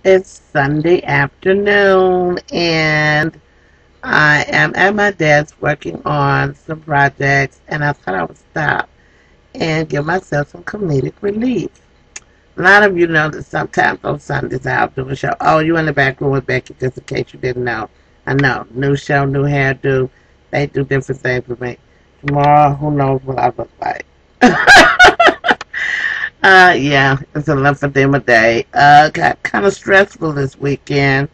It's Sunday afternoon, and I am at my desk working on some projects, and I thought I would stop and give myself some comedic relief. A lot of you know that sometimes on Sundays I'll do a show. Oh, you in the back room with Becky, just in case you didn't know. I know. New show, new hairdo. They do different things with me. Tomorrow, who knows what I look like. Yeah, it's a lymphedema day. Got kind of stressful this weekend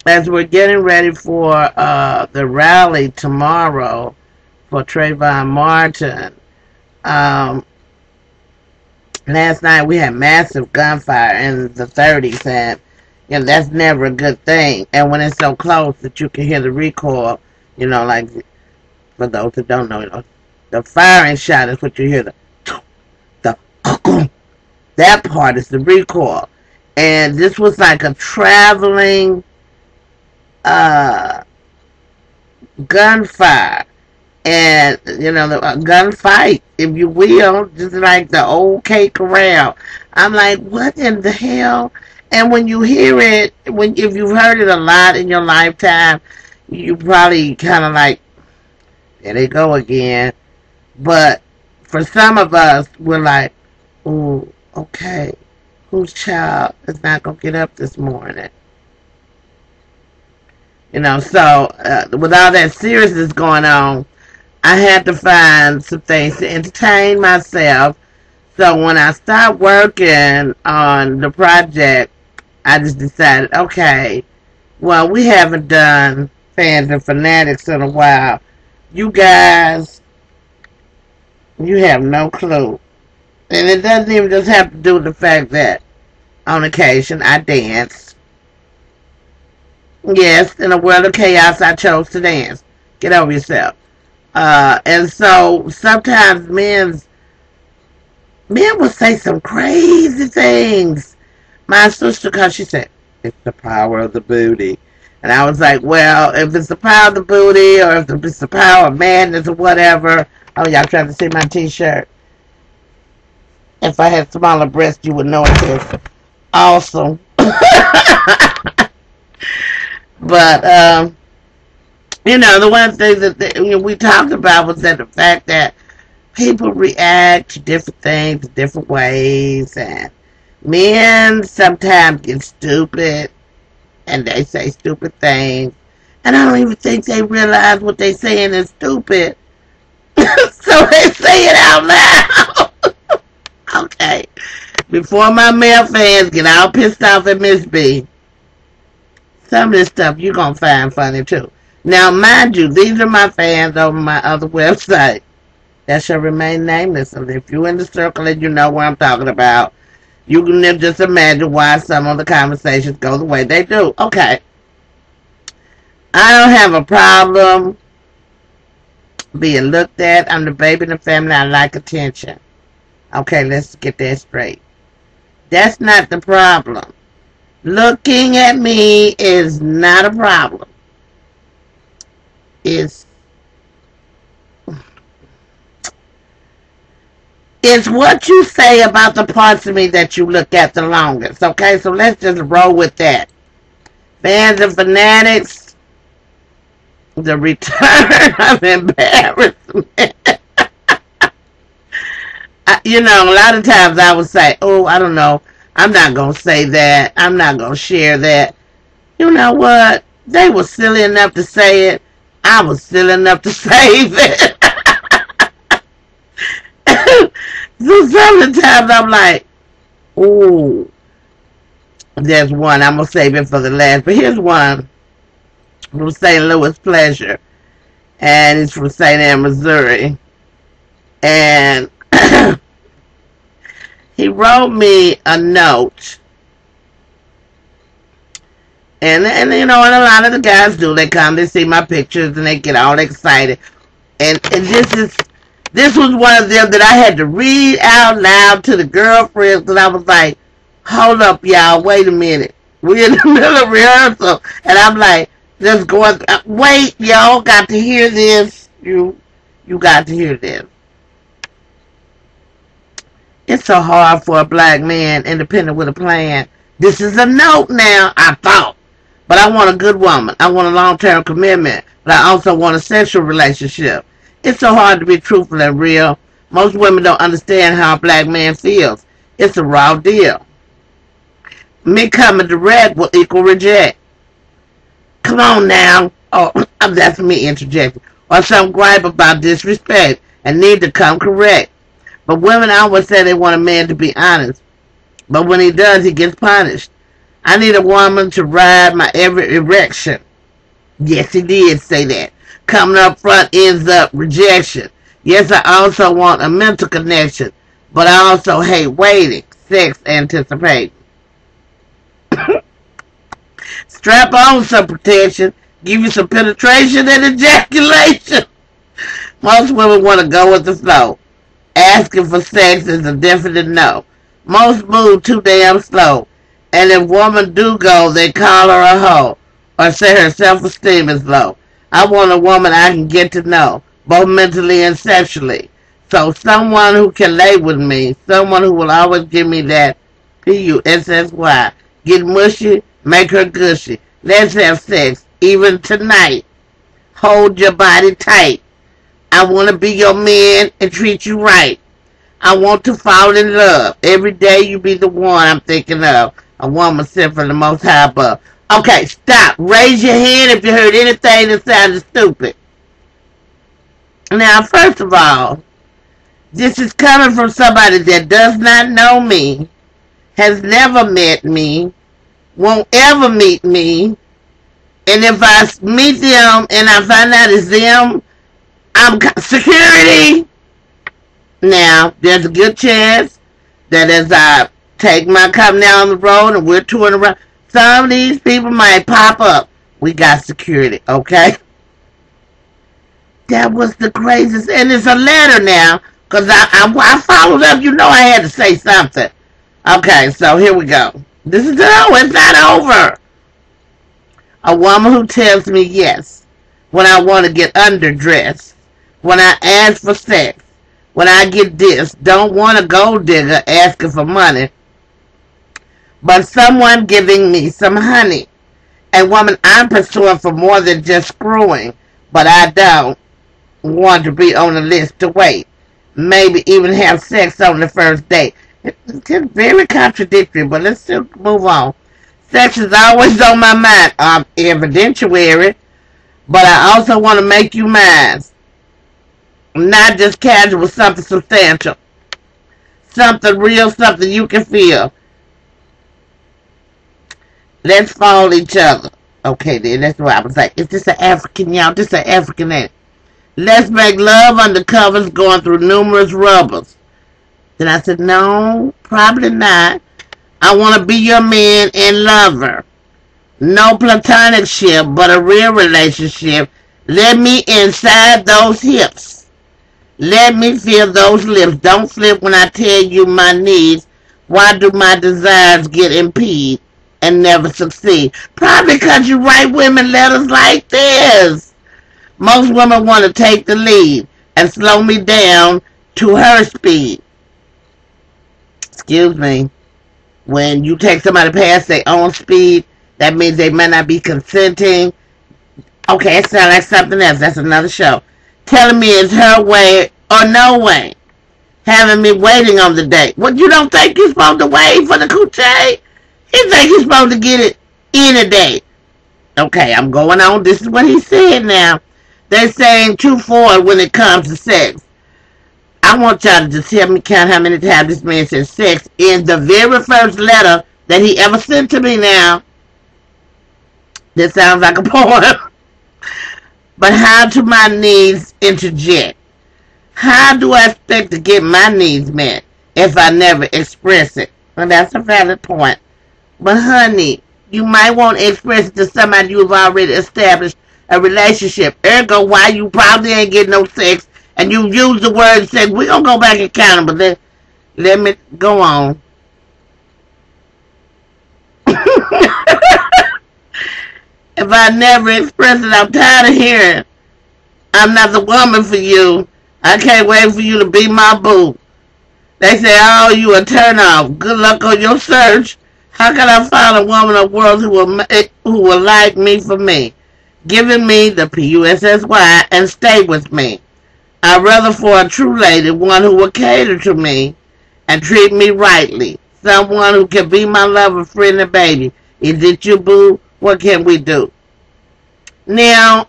as we're getting ready for the rally tomorrow for Trayvon Martin. Um, Last night we had massive gunfire in the 30s, and that's never a good thing. And when it's so close that you can hear the recoil, like for those that don't know, the firing shot is what you hear. The that part is the recoil, and this was like a traveling uh, gunfire, and the gunfight, if you will, just like the old K Corral. I'm like, what in the hell? And when you hear it, if you've heard it a lot in your lifetime, you probably kind of like, there they go again. But for some of us, we're like, oh, okay, whose child is not gonna get up this morning? So with all that seriousness going on, I had to find some things to entertain myself. So when I started working on the project, I just decided, okay, well, we haven't done Fans and Fanatics in a while. You guys, you have no clue. And it doesn't even just have to do with the fact that on occasion I dance. Yes, in a world of chaos, I chose to dance. Get over yourself. And so sometimes men will say some crazy things. My sister, because she said, it's the power of the booty. And I was like, well, if it's the power of the booty or if it's the power of madness or whatever. Oh, y'all trying to see my t-shirt? If I had smaller breasts, you would know it is awesome. But, the one thing that we talked about was that the fact that people react to different things different ways, and men sometimes get stupid and they say stupid things, and I don't even think they realize what they're saying is stupid. So they say it out loud. Okay. Before my male fans get all pissed off at Miss B, some of this stuff you're going to find funny too. Now, mind you, these are my fans over my other website that shall remain nameless. And if you're in the circle and you know what I'm talking about, you can just imagine why some of the conversations go the way they do. Okay. I don't have a problem being looked at. I'm the baby in the family. I like attention. Okay, let's get that straight. That's not the problem. Looking at me is not a problem. It's what you say about the parts of me that you look at the longest. Okay, so let's just roll with that. Fans and Fanatics, the return of embarrassment. A lot of times I would say, oh, I don't know, I'm not going to say that. I'm not going to share that. You know what? They were silly enough to say it. I was silly enough to save it. So some of the times I'm like, ooh, there's one. I'm going to save it for the last. But here's one from St. Louis Pleasure. And it's from St. Anne, Missouri. And he wrote me a note. And a lot of the guys do. They come, they see my pictures, and they get all excited. And this was one of them that I had to read out loud to the girlfriends, because I was like, hold up, y'all, wait a minute. We're in the middle of rehearsal, and I'm like, just going, wait, y'all got to hear this. You got to hear this. It's so hard for a black man, independent with a plan, This is a note now, I thought. But I want a good woman. I want a long-term commitment. But I also want a sexual relationship. It's so hard to be truthful and real. Most women don't understand how a black man feels. It's a raw deal. Me coming direct will equal reject. Come on now. Oh, that's me interjecting. Or some gripe about disrespect and need to come correct. But women always say they want a man to be honest. But when he does, he gets punished. I need a woman to ride my every erection. Yes, he did say that. Coming up front ends up rejection. Yes, I also want a mental connection. But I also hate waiting, sex anticipating. Strap on some protection. Give you some penetration and ejaculation. Most women want to go with the flow. Asking for sex is a definite no. Most move too damn slow. And if women do go, they call her a hoe. Or say her self-esteem is low. I want a woman I can get to know. Both mentally and sexually. So someone who can lay with me. Someone who will always give me that P-U-S-S-Y. Get mushy, make her gushy. Let's have sex, even tonight. Hold your body tight. I want to be your man and treat you right. I want to fall in love. Every day you be the one I'm thinking of. A woman sent from the most high above. Okay, stop. Raise your hand if you heard anything that sounded stupid. Now, first of all, this is coming from somebody that does not know me, has never met me, won't ever meet me, and if I meet them and I find out it's them, I'm security. Now, there's a good chance that as I take my company down the road and we're touring around, some of these people might pop up. We got security, okay? That was the craziest. And it's a letter now, because I followed up. You know I had to say something. Okay, so here we go. This is it's not over. A woman who tells me yes when I want to get underdressed, when I ask for sex, when I get this, don't want a gold digger asking for money, but someone giving me some honey. A woman I'm pursuing for more than just screwing, but I don't want to be on the list to wait. Maybe even have sex on the first date. It's very contradictory, but let's still move on. Sex is always on my mind. I'm evidentiary, but I also want to make you mine. Not just casual, something substantial. Something real, something you can feel. Let's follow each other. Okay, then, that's what I was like. Is this an African, y'all? This an African name. Let's make love under covers going through numerous rubbers. Then I said, no, probably not. I want to be your man and lover. No platonic ship, but a real relationship. Let me inside those hips. Let me feel those lips. Don't flip when I tell you my needs. Why do my desires get impeded and never succeed? Probably because you write women letters like this. Most women want to take the lead and slow me down to her speed. Excuse me. When you take somebody past their own speed, that means they may not be consenting. Okay, it sounds like something else. That's another show. Telling me it's her way or no way. Having me waiting on the date. What, you don't think you're supposed to wait for the coochie? You think you're supposed to get it any day. Okay, I'm going on. This is what he said now. They're saying too forward when it comes to sex. I want y'all to just help me count how many times this man said sex in the very first letter that he ever sent to me now. This sounds like a poem. But how do my needs interject? How do I expect to get my needs met if I never express it? Well, that's a valid point. But honey, you might want to express it to somebody you've already established a relationship. Ergo, why you probably ain't getting no sex, and you use the word sex. We're going to go back and count them, but let me go on. If I never express it, I'm tired of hearing, I'm not the woman for you. I can't wait for you to be my boo. They say, oh, you a turn off. Good luck on your search. How can I find a woman of worth who will like me for me, giving me the PUSSY and stay with me? I'd rather for a true lady, one who will cater to me and treat me rightly. Someone who can be my lover, friend, and baby. Is it you, boo? What can we do? Now,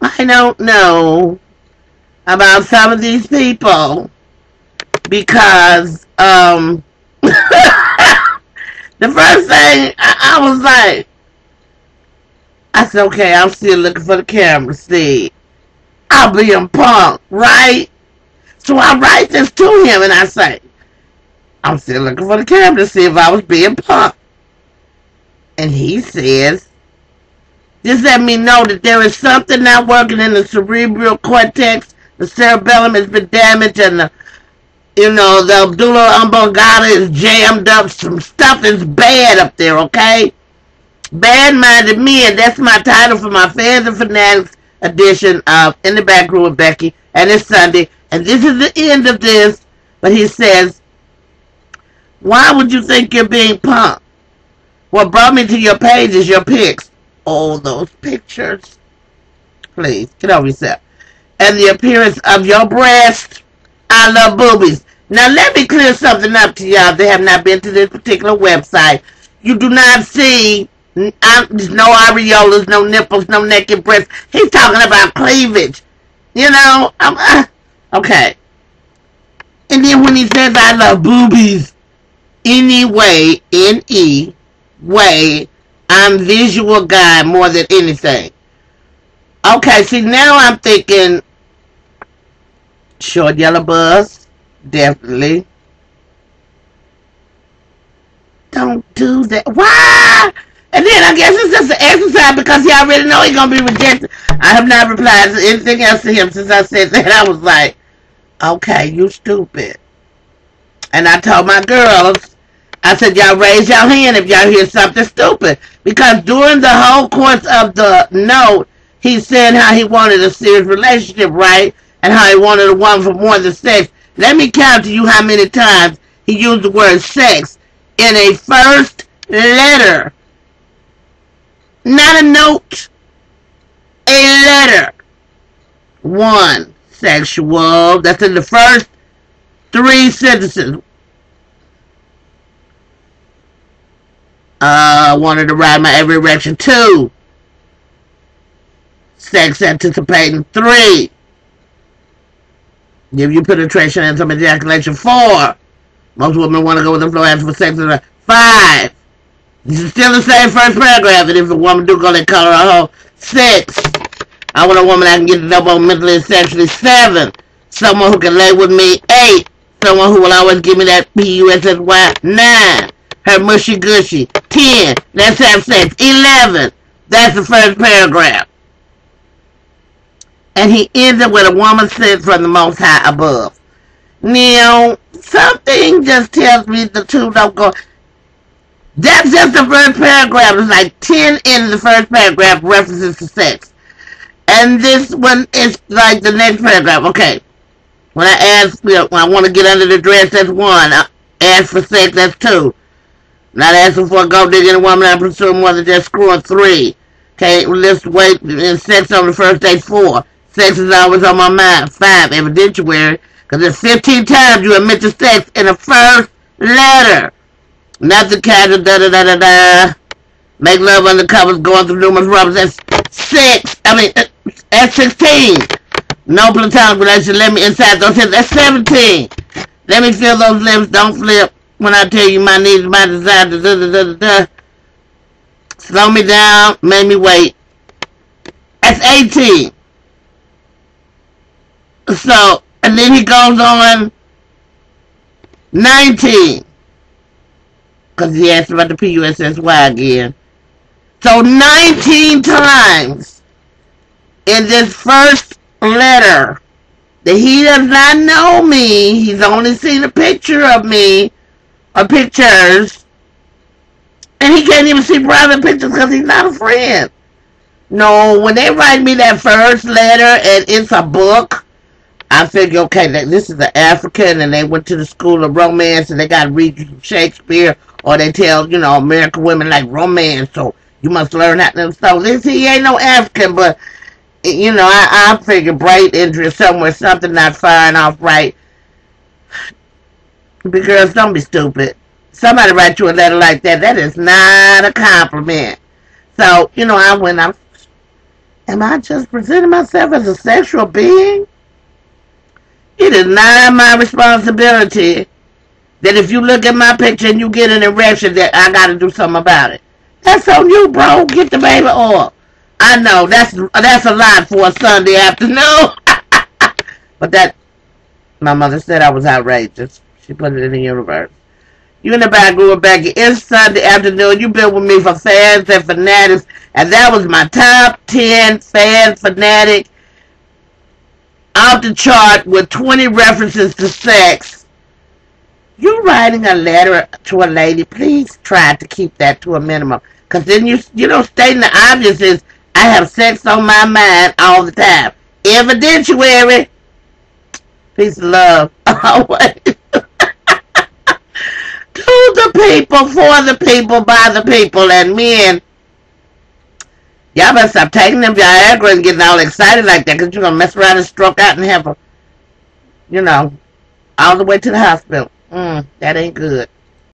I don't know about some of these people because, the first thing I was like, I said, okay, I'm still looking for the camera, see. I'll be a punk, right? So I write this to him and I say, I'm still looking for the camera to see if I was being punk. And he says, this let me know that there is something not working in the cerebral cortex. The cerebellum has been damaged and the medulla oblongata is jammed up. Some stuff is bad up there, okay? Bad-minded men, that's my title for my Fans and Fanatics edition of In the Back Room with Becky. And it's Sunday. And this is the end of this. But he says, why would you think you're being punked? What brought me to your page is your pics. Oh, those pictures. Please, get over yourself. And the appearance of your breast. I love boobies. Now, let me clear something up to y'all that have not been to this particular website. You do not see no areolas, no nipples, no naked breasts. He's talking about cleavage. You know, okay. And then when he says, I love boobies, anyway, N-E, way, I'm visual guy more than anything. Okay, see, now I'm thinking short yellow buzz, definitely. Don't do that. Why? And then I guess it's just an exercise because he already know he's going to be rejected. I have not replied to anything else to him since I said that. I was like, okay, you stupid. And I told my girls, I said, y'all raise your hand if y'all hear something stupid. Because during the whole course of the note, he said how he wanted a serious relationship, right? And how he wanted a woman for more than sex. Let me count to you how many times he used the word sex in a first letter. Not a note. A letter. 1. Sexual. That's in the first 3 sentences. Wanted to ride my every erection. 2. Sex anticipating. 3. Give you penetration and some ejaculation. 4. Most women want to go with the flow after for sex. 5. This is still the same first paragraph. And if a woman do go, they call her a hoe. 6. I want a woman I can get to know both mentally and sexually. 7. Someone who can lay with me. 8. Someone who will always give me that PUSSY. 9. Her mushy gushy. 10. Let's have sex. 11. That's the first paragraph. And he ends it with a woman sent from the Most High above. Now, something just tells me the two don't go. That's just the first paragraph. It's like 10 in the first paragraph references to sex. And this one is like the next paragraph. Okay. When I ask, when I want to get under the dress, that's 1. I ask for sex, that's 2. Not asking for a gold digging a woman I'm pursuing more than just screwing. 3. Okay, let's wait and sex on the first day. 4. Sex is always on my mind. 5. Evidentiary. Because there's 15 times you admit to sex in the first letter. Not the kind of da-da-da-da-da. Make love under covers going through numerous rubbers. That's 6. That's 16. No platonic relationship. Let me inside those hips. That's 17. Let me feel those lips. Don't flip when I tell you my needs, my desires. Da-da-da-da-da. Slow me down. Make me wait. That's 18. So, and then he goes on 19. Because he asked about the PUSSY again. So 19 times in this first letter that he does not know me. He's only seen a picture of me or pictures. And he can't even see private pictures because he's not a friend. No, when they write me that first letter and it's a book, I figure, okay, this is an African and they went to the school of romance and they got to read Shakespeare Or they tell, American women like romance, so you must learn how to. So this, he ain't no African, but, I figure brain injury somewhere, something not firing off right. Because don't be stupid. Somebody write you a letter like that, that is not a compliment. So, am I just presenting myself as a sexual being? It is not my responsibility that if you look at my picture and you get an erection that I gotta do something about it. That's on you, bro. Get the baby oil. I know, that's a lot for a Sunday afternoon. But my mother said I was outrageous. She put it in the universe. You in the back room, Becky. It's Sunday afternoon. You've been with me for Fans and Fanatics. And that was my top 10 fan fanatic off the chart with 20 references to sex. You writing a letter to a lady, please try to keep that to a minimum. Because then stating the obvious is, I have sex on my mind all the time. Evidentiary. Peace and love. Always. To the people, for the people, by the people, and men. Y'all better stop taking them Viagra and getting all excited like that, because you're going to mess around and stroke out and have all the way to the hospital. That ain't good.